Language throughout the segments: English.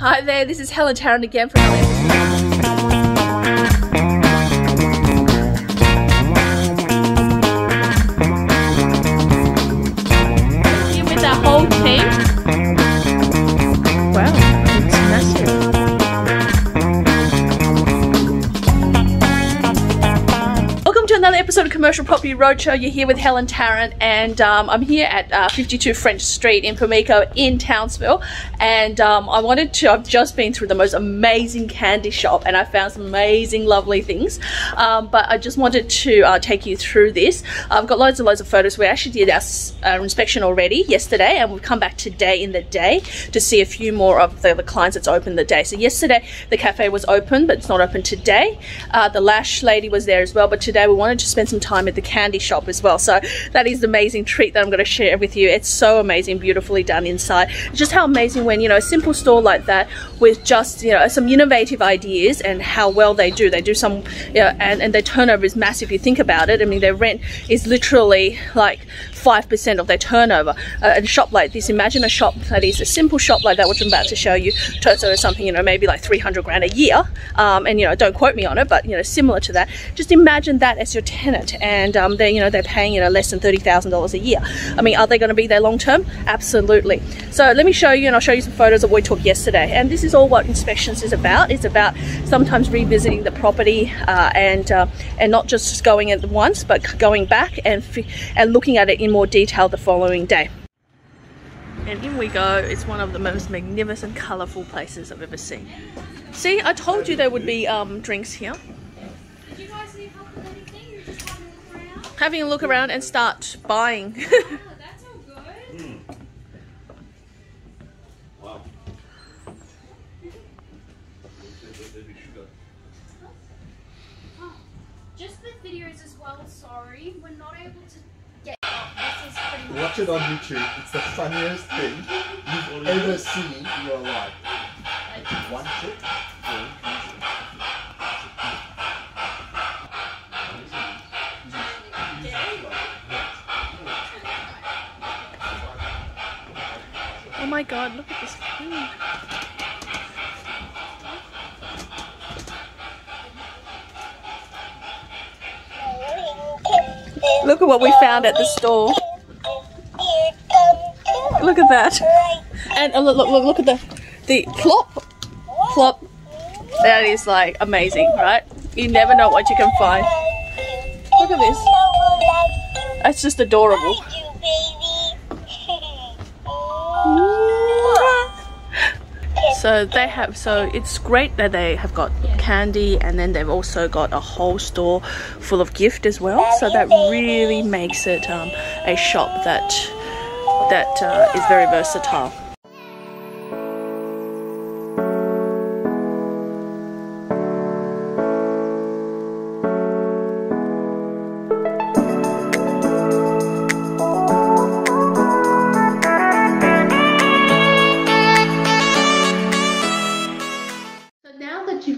Hi there, this is Helen Tarrant again from here with our whole team. Wow, it's massive. Welcome to another episode of Commercial Property Roadshow. You're here with Helen Tarrant, and I'm here at 52 French St Pimlico in Townsville. And I've just been through the most amazing candy shop, and I found some amazing, lovely things. But I just wanted to take you through this. I've got loads and loads of photos. We actually did our inspection already yesterday, and we've come back today in the day to see a few more of the clients that's open the day. So yesterday the cafe was open, but it's not open today. The lash lady was there as well, but today we wanted to spend some time at the candy shop as well. So that is the amazing treat that I'm going to share with you. It's so amazing, beautifully done inside. Just how amazing when, you know, a simple store like that with just, you know, some innovative ideas, and how well they do some, you know, and their turnover is massive. If you think about it, I mean, their rent is literally like 5% of their turnover. A shop like this, imagine a shop that is a simple shop like that, which I'm about to show you, turns over something, you know, maybe like 300 grand a year, and you know, don't quote me on it, but you know, similar to that. Just imagine that as your tenant, and they're paying, you know, less than $30,000 a year. I mean, are they going to be there long term? Absolutely. So let me show you, and I'll show you some photos of what we took yesterday. And this is all what inspections is about. It's about sometimes revisiting the property, and not just going at once, but going back and looking at it in more detail the following day. And in we go. It's one of the most magnificent, colourful places I've ever seen. See, I told you there would be drinks here. Did you guys see a couple of anything? You're just having a look around? Having a look around and start buying. Oh, that's all good. Wow. Oh, just the videos as well, sorry. We're not able to get up. This is pretty much... Watch it on YouTube. It's the funniest thing you've ever seen in your life. One trick. Oh my god, look at this food. Look at what we found at the store. Look at that. And look at the plop. That is like amazing, right? You never know what you can find. Look at this. That's just adorable. So it's great that they have got candy, and then they've also got a whole store full of gift as well. So that really makes it a shop that is very versatile.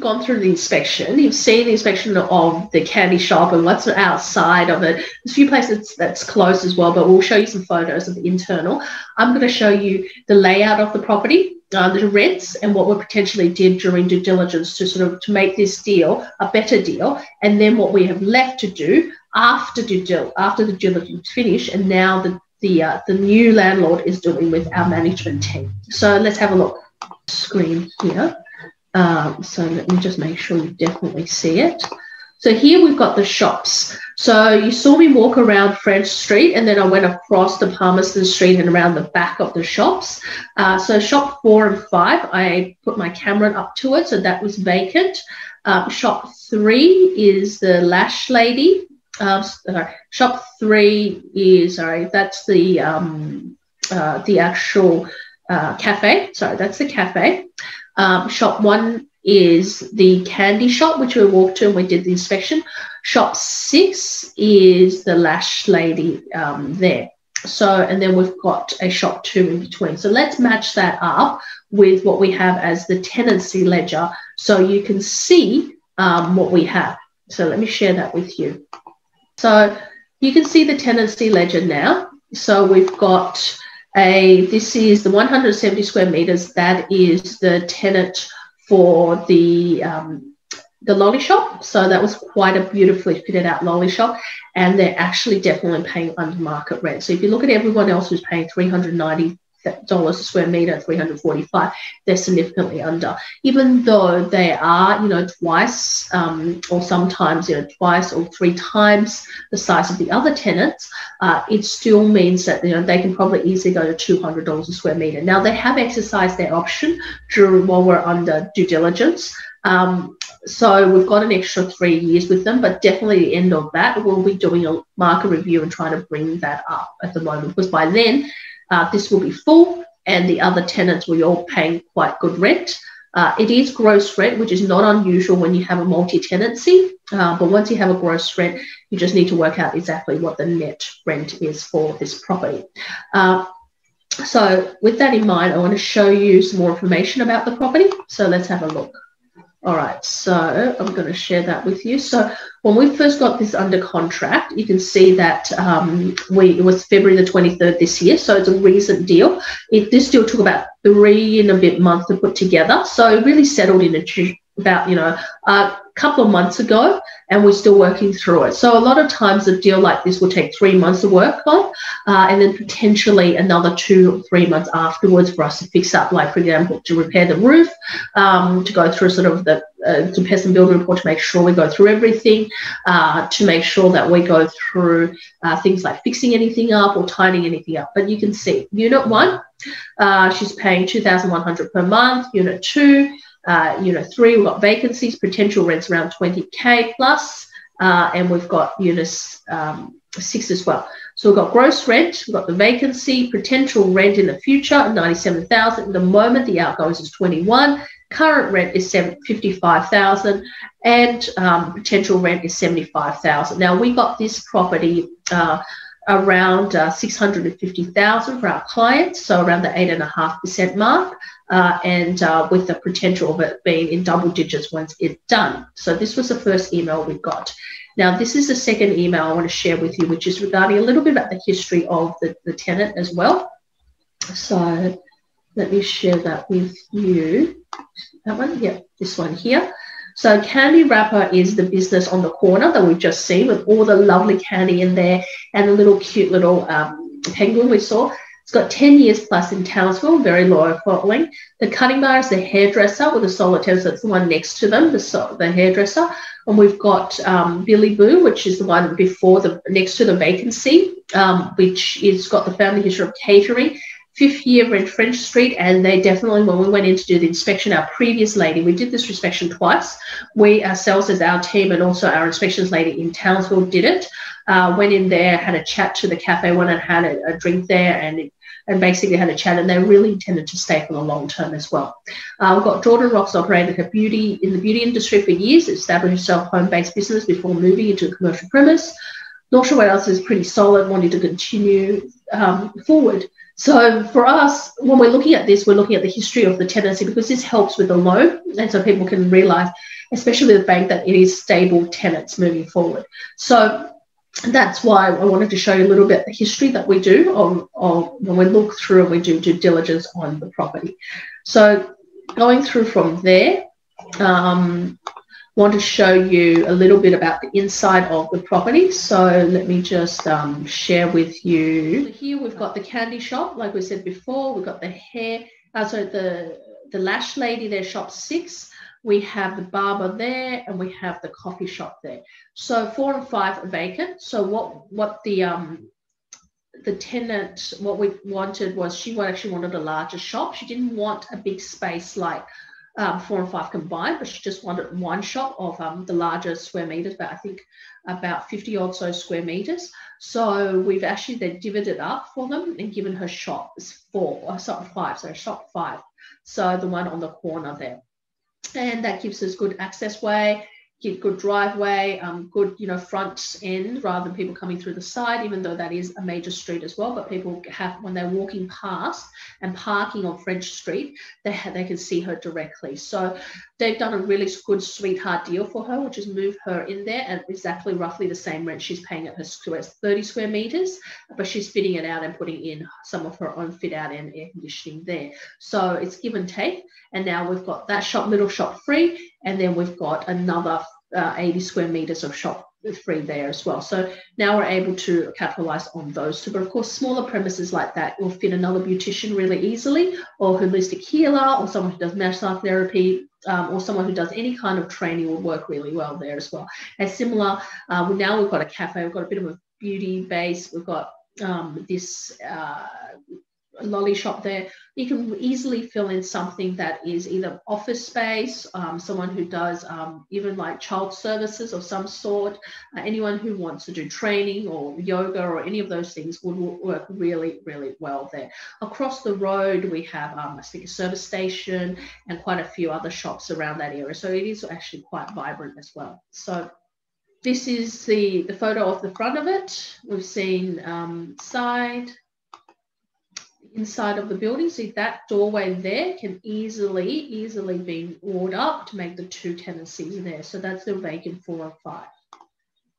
Gone through the inspection, you've seen the inspection of the candy shop and what's outside of it. There's a few places that's closed as well, but we'll show you some photos of the internal. I'm going to show you the layout of the property, the rents, and what we potentially did during due diligence to make this deal a better deal, and then what we have left to do after the due diligence finish, and now the new landlord is doing with our management team. So let's have a look. Screen here. So let me just make sure you definitely see it. So here we've got the shops. So you saw me walk around French Street, and then I went across to Palmerston Street and around the back of the shops. So shop 4 and 5, I put my camera up to it, so that was vacant. Shop 3 is the lash lady. Shop 3 is, that's the actual cafe. Sorry, that's the cafe. Shop 1 is the candy shop, which we walked to and we did the inspection. Shop 6 is the lash lady there. So, and then we've got a shop 2 in between. So let's match that up with what we have as the tenancy ledger, so you can see what we have. So let me share that with you. So you can see the tenancy ledger now. So we've got This is the 170 square meters. That is the tenant for the lolly shop. So that was quite a beautifully fitted out lolly shop, and they're actually definitely paying under market rent. So if you look at everyone else who's paying $390 a square meter, 345, they're significantly under, even though they are, you know, twice or sometimes, you know, twice or 3 times the size of the other tenants. It still means that, you know, they can probably easily go to $200 a square meter. Now, they have exercised their option while we're under due diligence. So we've got an extra 3 years with them, but definitely the end of that, we'll be doing a market review and trying to bring that up at the moment, because by then this will be full and the other tenants will be all paying quite good rent. It is gross rent, which is not unusual when you have a multi-tenancy, but once you have a gross rent, you just need to work out exactly what the net rent is for this property. So with that in mind, I want to show you some more information about the property. So let's have a look. All right, so I'm going to share that with you. So when we first got this under contract, you can see that it was February the 23rd this year, so it's a recent deal. This deal took about 3 and a bit months to put together, so it really settled in about, you know, a couple of months ago, and we're still working through it. So a lot of times a deal like this will take 3 months to work on, and then potentially another 2 or 3 months afterwards for us to fix up, like, for example, to repair the roof, to go through sort of the to prepare some building report to make sure we go through everything, to make sure that we go through things like fixing anything up or tidying anything up. But you can see unit 1, she's paying $2,100 per month. Unit 2, unit 3, we've got vacancies, potential rents around 20K plus, and we've got unit 6 as well. So we've got gross rent, we've got the vacancy, potential rent in the future, $97,000. At the moment, the outgoings is 21. Current rent is $55,000, and potential rent is $75,000. Now, we got this property around $650,000 for our clients, so around the 8.5% mark, and with the potential of it being in double digits once it's done. So this was the first email we got. Now, this is the second email I want to share with you, which is regarding a little bit about the history of the tenant as well. So let me share that with you. That one? Yeah, this one here. So Candy Wrapper is the business on the corner that we've just seen with all the lovely candy in there and the little cute little penguin we saw. It's got 10 years plus in Townsville, very loyal following. The Cutting Bar is the hairdresser with a solitaire, so it's the one next to them, the hairdresser. And we've got Billy Boo, which is the one before next to the vacancy, which is got the family history of catering. 5th year in French Street, and they definitely, when we went in to do the inspection, our previous lady, we did this inspection twice. We ourselves as our team and also our inspections lady in Townsville did it. Went in there, had a chat to the cafe, went and had a drink there, and basically had a chat, and they really intended to stay for the long term as well. We've got Jordan Rox operated in the beauty industry for years, established herself home-based business before moving into a commercial premise. Not sure what else is pretty solid, wanting to continue forward. So for us, when we're looking at this, we're looking at the history of the tenancy, because this helps with the loan, and so people can realise, especially with the bank, that it is stable tenants moving forward. So that's why I wanted to show you a little bit of the history that we do on when we look through and we do due diligence on the property. So going through from there, want to show you a little bit about the inside of the property. So let me just share with you. Here we've got the candy shop, like we said before. We've got the hair, so the lash lady there, shop 6. We have the barber there, and we have the coffee shop there. So 4 and 5 are vacant. So what the tenant, what we wanted was, she actually wanted a larger shop. She didn't want a big space like 4 and 5 combined, but she just wanted one shop of the larger square meters, but I think about 50 odd so square meters. So we've actually then divided up for them and given her shop 5, so shop 5. So the one on the corner there. And that gives us good access way, good driveway, good, you know, front end rather than people coming through the side, even though that is a major street as well. But people have, when they're walking past and parking on French Street, they can see her directly. So they've done a really good sweetheart deal for her, which is move her in there at exactly roughly the same rent she's paying at her square, 30 square meters, but she's fitting it out and putting in some of her own fit out and air conditioning there. So it's give and take. And now we've got that little shop free, and then we've got another 80 square meters of shop free there as well. So now we're able to capitalize on those two. But of course, smaller premises like that will fit another beautician really easily, or holistic healer, or someone who does massage therapy, or someone who does any kind of training will work really well there as well. And similar, now we've got a cafe, we've got a bit of a beauty base, we've got this lolly shop there. You can easily fill in something that is either office space, someone who does even like child services of some sort, anyone who wants to do training or yoga or any of those things would work really, really well there. Across the road, we have, I think, a service station and quite a few other shops around that area. So it is actually quite vibrant as well. So this is the photo of the front of it. We've seen inside of the building. See, that doorway there can easily be walled up to make the two tenancies there. So that's the vacant 4 and 5.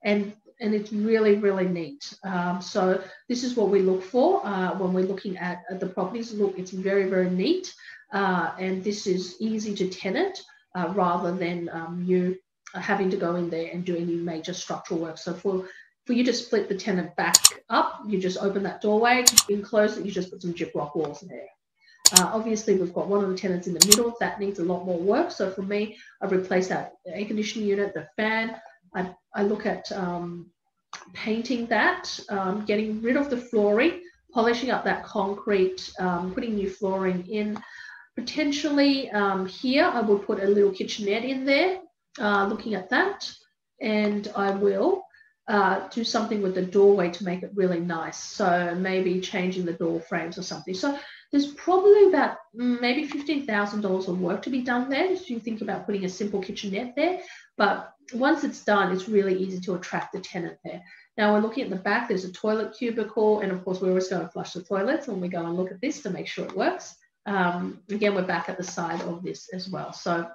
And it's really, really neat. So this is what we look for when we're looking at the properties. Look, it's very, very neat. And this is easy to tenant rather than you having to go in there and do any major structural work. So for you to split the tenant back up, you just open that doorway, enclose it, you just put some gyprock walls there. Obviously, we've got one of the tenants in the middle. That needs a lot more work. So for me, I've replaced that air conditioning unit, the fan. I look at painting that, getting rid of the flooring, polishing up that concrete, putting new flooring in. Potentially here, I will put a little kitchenette in there, looking at that. And I will do something with the doorway to make it really nice. So maybe changing the door frames or something. So there's probably about maybe $15,000 of work to be done there if you think about putting a simple kitchenette there. But once it's done, it's really easy to attract the tenant there. Now we're looking at the back. There's a toilet cubicle. And of course, we're always going to flush the toilets when we go and look at this to make sure it works. Again, we're back at the side of this as well. So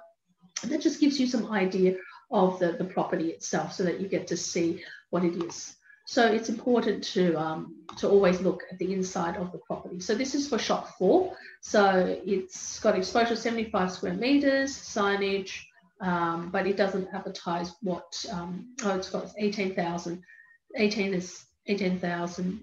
that just gives you some idea of the property itself so that you get to see what it is. So it's important to always look at the inside of the property. So this is for shop 4. So it's got exposure 75 square meters, signage, but it doesn't advertise what, it's got 18,000. 18 is 18,000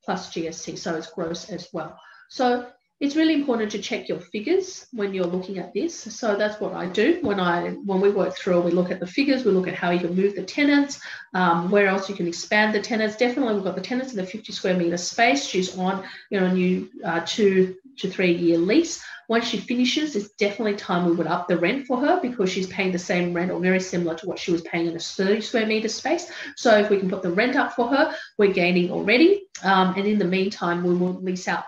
plus GST, so it's gross as well. So it's really important to check your figures when you're looking at this. So that's what I do when we work through. We look at the figures. We look at how you can move the tenants, where else you can expand the tenants. Definitely, we've got the tenants in the 50 square meter space. She's on, a new 2 to 3 year lease. Once she finishes, it's definitely time we would up the rent for her because she's paying the same rent or very similar to what she was paying in a 30 square meter space. So if we can put the rent up for her, we're gaining already. And in the meantime, we will lease out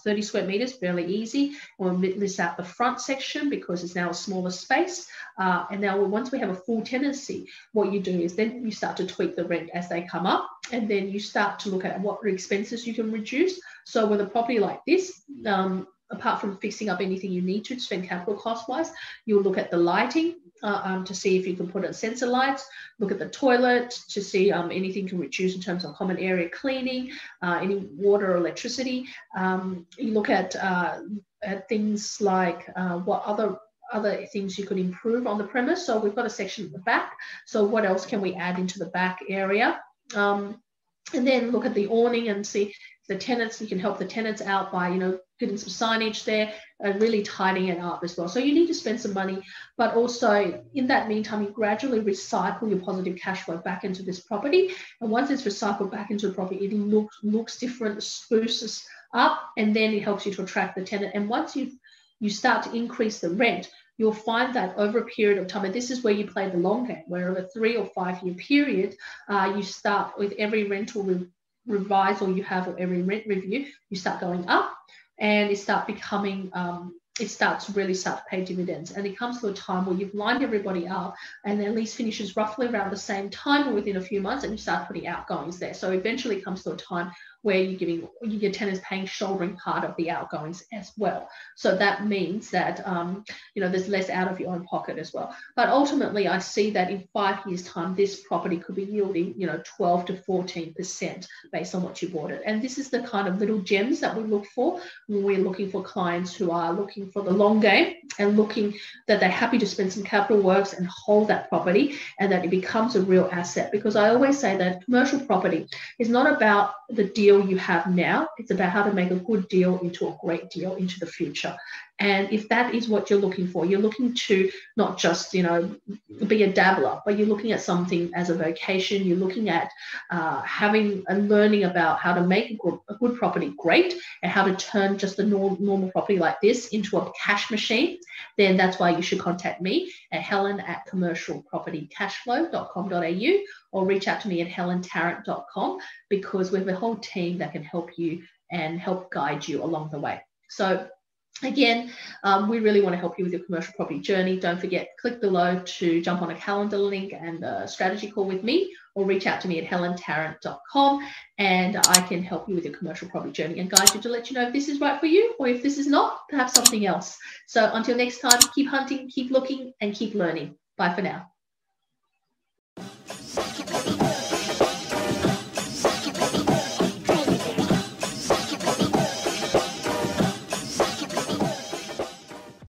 30 square meters, fairly easy. We'll lease out the front section because it's now a smaller space. And now once we have a full tenancy, what you do is then you start to tweak the rent as they come up. And then you start to look at what expenses you can reduce. So with a property like this, apart from fixing up anything you need to spend capital cost-wise, you'll look at the lighting to see if you can put in sensor lights, look at the toilet to see anything can reduce in terms of common area cleaning, any water or electricity. You look at things like what other things you could improve on the premise. So we've got a section at the back. So what else can we add into the back area? And then look at the awning and see the tenants. You can help the tenants out by, getting some signage there and really tidying it up as well. So you need to spend some money, but also in that meantime, you gradually recycle your positive cash flow back into this property. And once it's recycled back into the property, it looks different, spruces up, and then it helps you to attract the tenant. And once you start to increase the rent, you'll find that over a period of time, and this is where you play the long game, where over a 3 or 5 year period, you start with every rental revise or you have every rent review, you start going up and it start becoming it starts to really start to pay dividends. And it comes to a time where you've lined everybody up and their lease finishes roughly around the same time or within a few months, and you start putting outgoings there. So eventually it comes to a time where your tenants paying, shouldering part of the outgoings as well. So that means that, there's less out of your own pocket as well. But ultimately, I see that in 5 years' time, this property could be yielding, 12 to 14% based on what you bought it. And this is the kind of little gems that we look for when we're looking for clients who are looking for the long game and looking that they're happy to spend some capital works and hold that property, and that it becomes a real asset. Because I always say that commercial property is not about the deal you have now, it's about how to make a good deal into a great deal into the future. And if that is what you're looking for, you're looking to not just, be a dabbler, but you're looking at something as a vocation. You're looking at having and learning about how to make a good property great, and how to turn just a normal property like this into a cash machine. Then that's why you should contact me at helen@commercialpropertycashflow.com.au, or reach out to me at helentarrant.com, because we have a whole team that can help you and help guide you along the way. So again, we really want to help you with your commercial property journey. Don't forget, click below to jump on a calendar link and a strategy call with me, or reach out to me at helentarrant.com, and I can help you with your commercial property journey and guide you to let you know if this is right for you, or if this is not, perhaps something else. So until next time, keep hunting, keep looking, and keep learning. Bye for now.